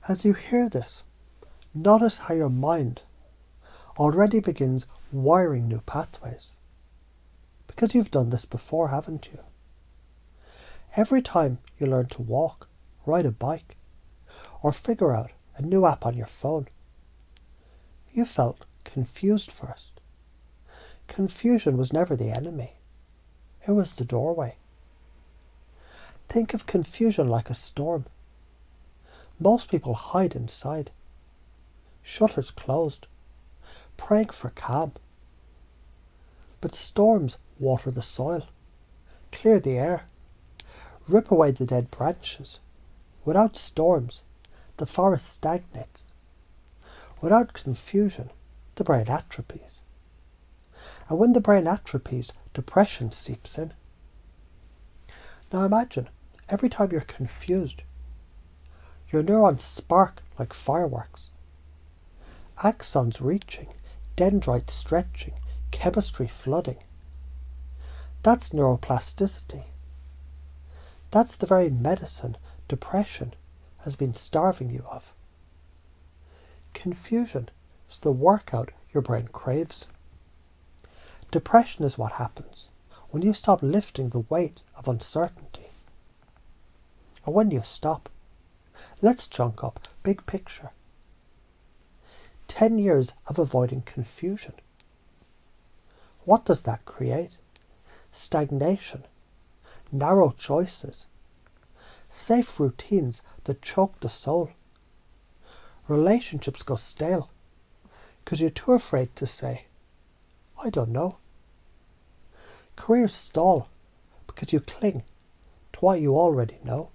As you hear this, notice how your mind already begins wiring new pathways. Because you've done this before, haven't you? Every time you learn to walk, ride a bike, or figure out a new app on your phone, you felt confused first. Confusion was never the enemy. It was the doorway. Think of confusion like a storm. Most people hide inside, shutters closed, praying for calm. But storms water the soil, clear the air, rip away the dead branches. Without storms, the forest stagnates. Without confusion, the brain atrophies. And when the brain atrophies, depression seeps in. Now imagine, every time you're confused, your neurons spark like fireworks. Axons reaching, dendrites stretching, chemistry flooding. That's neuroplasticity. That's the very medicine depression has been starving you of. Confusion is the workout your brain craves. Depression is what happens when you stop lifting the weight of uncertainty. And when you stop, let's chunk up big picture. 10 years of avoiding confusion. What does that create? Stagnation, narrow choices, safe routines that choke the soul. Relationships go stale because you're too afraid to say, I don't know. Careers stall because you cling to what you already know.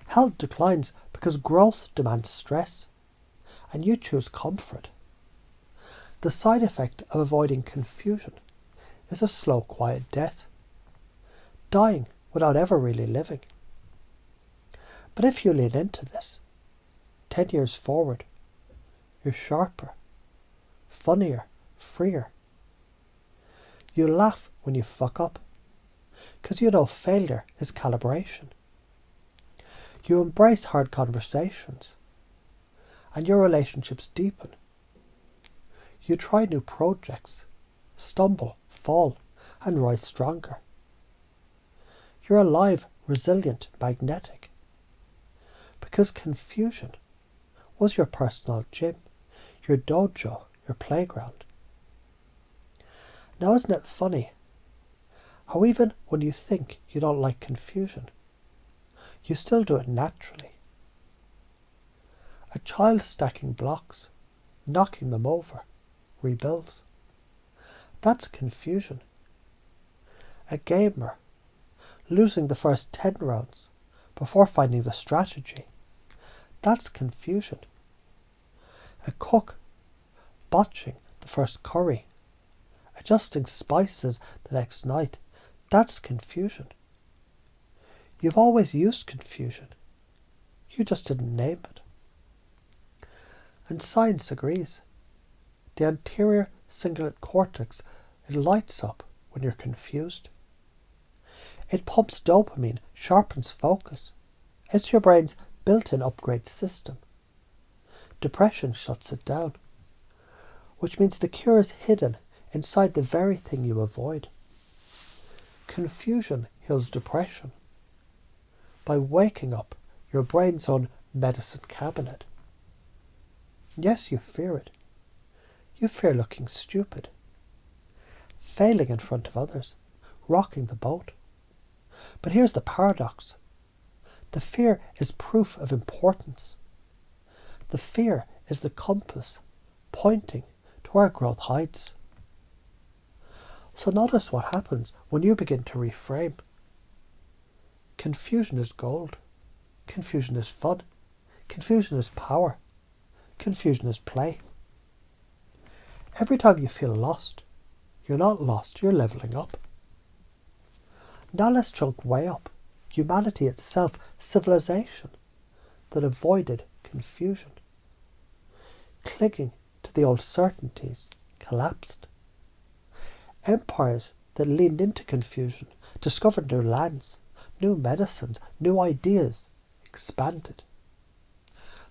Health declines because growth demands stress, and you choose comfort. The side effect of avoiding confusion is a slow, quiet death, dying without ever really living. But if you lean into this, 10 years forward, you're sharper, funnier, freer. You laugh when you fuck up, because you know failure is calibration. You embrace hard conversations, and your relationships deepen. You try new projects, stumble, fall, and rise stronger. You're alive, resilient, magnetic. Because confusion was your personal gym, your dojo, your playground. Now isn't it funny how even when you think you don't like confusion, you still do it naturally? A child stacking blocks, knocking them over, rebuilds. That's confusion. A gamer losing the first 10 rounds before finding the strategy. That's confusion. A cook botching the first curry, adjusting spices the next night. That's confusion. You've always used confusion. You just didn't name it. And science agrees. The anterior cingulate cortex, it lights up when you're confused. It pumps dopamine, sharpens focus. It's your brain's built-in upgrade system. Depression shuts it down, which means the cure is hidden inside the very thing you avoid. Confusion heals depression by waking up your brain's own medicine cabinet. Yes, you fear it. You fear looking stupid, failing in front of others, rocking the boat. But here's the paradox. The fear is proof of importance. The fear is the compass pointing to where growth hides. So notice what happens when you begin to reframe. Confusion is gold. Confusion is fun. Confusion is power. Confusion is play. Every time you feel lost, you're not lost, you're leveling up. Now let's chunk way up. Humanity itself, civilization that avoided confusion. Clinging to the old certainties, collapsed. Empires that leaned into confusion, discovered new lands, new medicines, new ideas, expanded.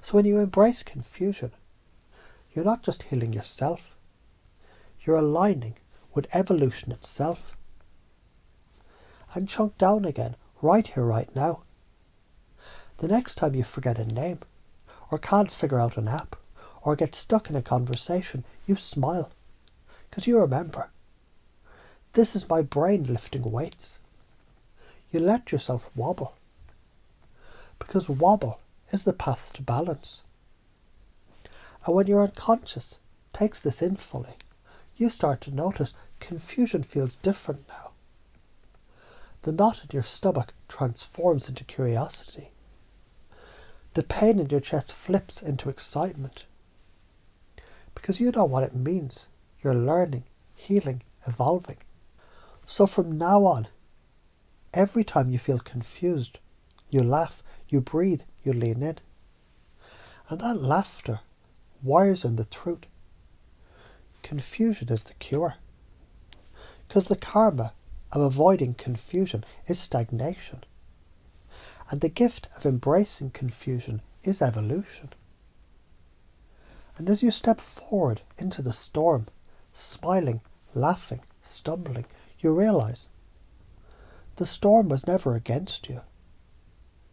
So when you embrace confusion, you're not just healing yourself, you're aligning with evolution itself. And chunk down again, right here, right now. The next time you forget a name, or can't figure out an app, or get stuck in a conversation, you smile. Because you remember, this is my brain lifting weights. You let yourself wobble. Because wobble is the path to balance. And when your unconscious takes this in fully, you start to notice confusion feels different now. The knot in your stomach transforms into curiosity. The pain in your chest flips into excitement. Because you know what it means. You're learning, healing, evolving. So from now on, every time you feel confused, you laugh, you breathe, you lean in. And that laughter wires in the truth. Confusion is the cure. Because the karma of avoiding confusion is stagnation. And the gift of embracing confusion is evolution. And as you step forward into the storm, smiling, laughing, stumbling, you realize the storm was never against you.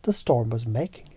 The storm was making